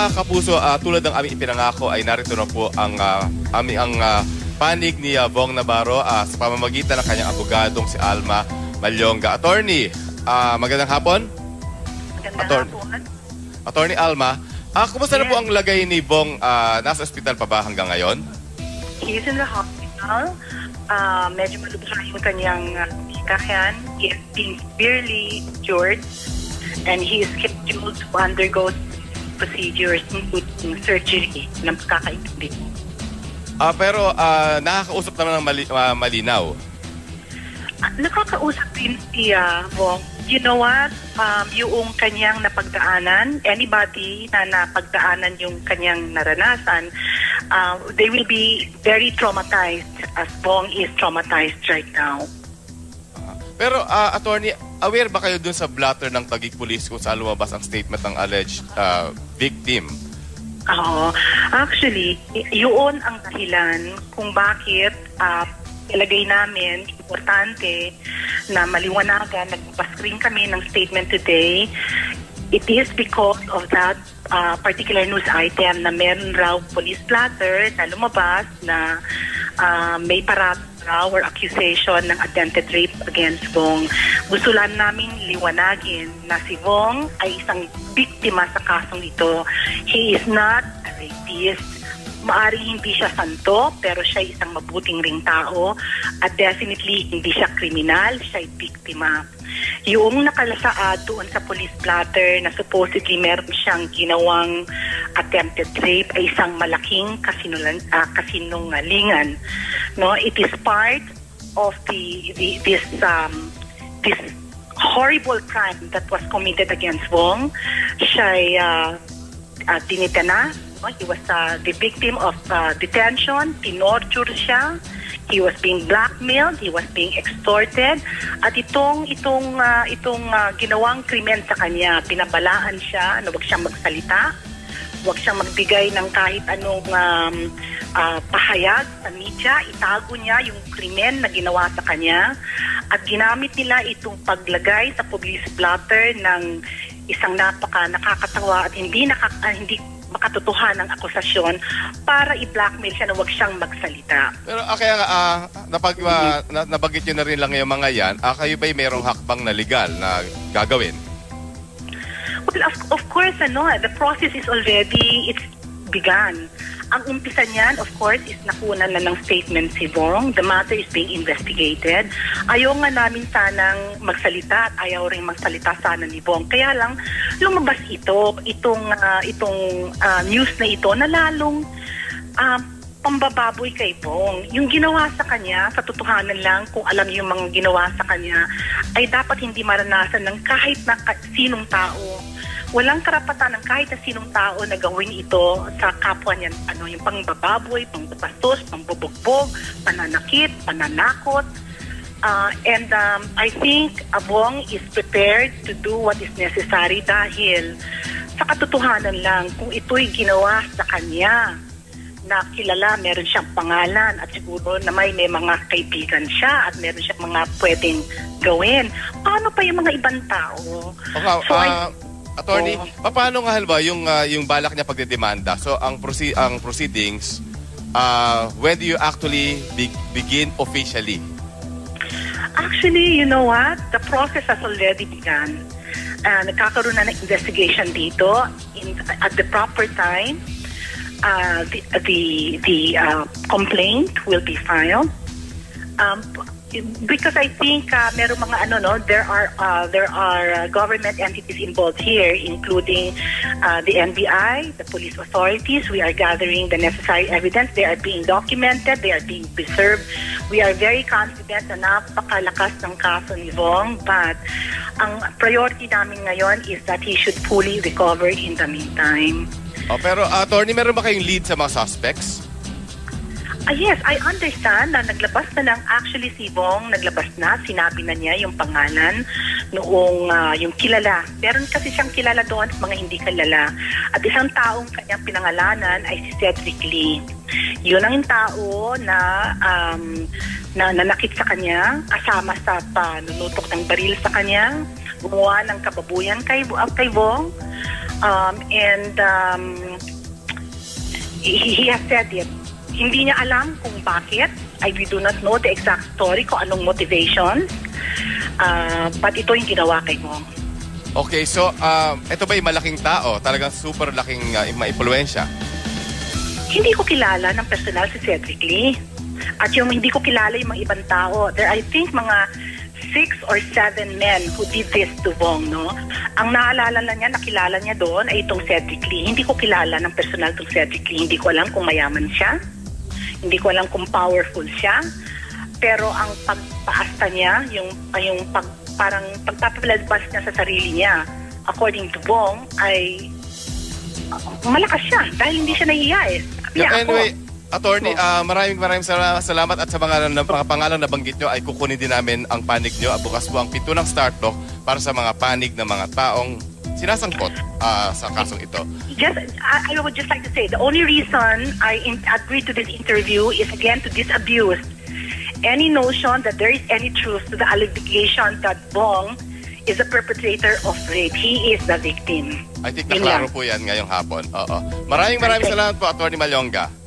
mga kapuso, tulad ng aming ipinangako ay narito na po ang panig ni Bong Navarro sa pamamagitan ng kanyang abogadong si Alma Malyonga. Attorney, magandang hapon. Magandang hapon. Attorney Alma, kumusta na po ang lagay ni Bong? Nasa ospital pa ba hanggang ngayon? He is in the hospital. Medyo malubha yung kanyang pikahan. He is being severely injured and he is scheduled to undergo procedures including surgery ng pagkakaintindi. Pero nakakausap naman ng malinaw. Nakakausap din si Bong. You know what? Yung kanyang napagdaanan, anybody na napagdaanan yung kanyang naranasan, they will be very traumatized as Bong is traumatized right now. Pero, attorney, aware ba kayo dun sa blatter ng Taguig Police kung saan lumabas ang statement ng alleged victim? Oo. Actually, yun ang dahilan kung bakit ilagay namin, importante na maliwanagan, nagpa-screen kami ng statement today. It is because of that particular news item na meron raw police blatter na lumabas na may parat or accusation ng attempted rape against Bong. Gusto lang namin liwanagin na si Bong ay isang biktima sa kasong ito. He is not a rapist. Maaring hindi siya santo, pero siya isang mabuting ring tao at definitely hindi siya kriminal, siya ay biktima. Yung nakalasaad doon sa police blatter na supposedly meron siyang ginawang attempted rape ay isang malaking kasinungalingan. No, it is part of this horrible crime that was committed against Bong. Siya ay dinita na. He was the victim of detention. Tinorture siya. He was being blackmailed. He was being extorted. At itong ginawang krimen sa kanya, pinabalaan siya na huwag siyang magsalita, huwag siyang magbigay ng kahit anong pahayag sa media. Itago niya yung krimen na ginawa sa kanya. At ginamit nila itong paglagay sa police blatter ng isang nakakatawa at hindi makatotohanan ng akusasyon para i-blackmail siya na huwag siyang magsalita. Pero kaya nga, nabanggit nyo na rin lang yung mga yan, kayo ba'y merong hakbang na legal na gagawin? Well, of course, the process is already, it's begun. Ang umpisa niyan, of course, is nakunan na ng statement si Bong. The matter is being investigated. Ayaw nga namin sanang magsalita at ayaw rin magsalita sana ni Bong. Kaya lang, lumabas itong news na ito na lalong pambababoy kay Bong. Yung ginawa sa kanya, sa totohanan lang, kung alam yung mga ginawa sa kanya, ay dapat hindi maranasan ng kahit na sinong tao. Walang karapatan ng kahit na sinong tao na gawin ito sa kapwa niyan. Yung pangbababoy, pangbabastos, pangbubugbog, pananakit, pananakot. And I think Bong is prepared to do what is necessary dahil sa katotohanan lang, kung ito'y ginawa sa kanya na kilala, meron siyang pangalan at siguro na may mga kaibigan siya at meron siyang mga pwedeng gawin. Paano pa yung mga ibang tao? Okay, Attorney, paano nga halba yung balak niya pagdedemanda? So ang proceedings, when do you actually begin officially? Actually, you know what? The process has already begun. Nagkakaroon na ng investigation dito at the proper time. The complaint will be filed. Because I think meron mga there are government entities involved here, including the NBI, the police authorities. We are gathering the necessary evidence. They are being documented. They are being preserved. We are very confident na napakalakas ng kaso ni Bong, but ang priority namin ngayon is that he should fully recover in the meantime. Pero attorney, meron ba kayong lead sa mga suspects? Yes, I understand na naglabas na lang actually si Bong, naglabas na, sinabi na niya yung pangalan noong yung kilala. Meron kasi siyang kilala doon at mga hindi kilala. At isang taong kanyang pinangalanan ay si Cedric Lee. Yun ang tao na nanakit sa kanya, kasama sa panunutok ng baril sa kanya, gumawa ng kababuyan kay Bong. He has said it. Hindi niya alam kung bakit. We do not know the exact story, kung anong motivation. But ito yung ginawa kay Bong. Okay, so ito ba yung malaking tao? Talagang super laking maimpluwensya? Hindi ko kilala ng personal si Cedric Lee. At yung hindi ko kilala yung mga ibang tao. There, I think, mga 6 or 7 men who did this to Bong, no? Ang naalala lang niya, nakilala niya doon ay itong Cedric Lee. Hindi ko kilala ng personal itong Cedric Lee. Hindi ko alam kung mayaman siya. Hindi ko alam kung powerful siya. Pero ang pagpaasta niya, parang pagpapalabas niya sa sarili niya, according to Bong, ay malakas siya dahil hindi siya nahiya eh. Anyway, Attorney, maraming salamat at sa mga pangalang nabanggit nyo ay kukunin din namin ang panig nyo. Bukas po ang pinto ng Start Talk para sa mga panig ng mga taong sinasangkot sa kasong ito. I would just like to say, the only reason I agreed to this interview is again to disabuse any notion that there is any truth to the allegation that Bong is a perpetrator of rape. He is the victim. I think naklaro po yan ngayong hapon. Oo. Maraming salamat po, Attorney Malyonga.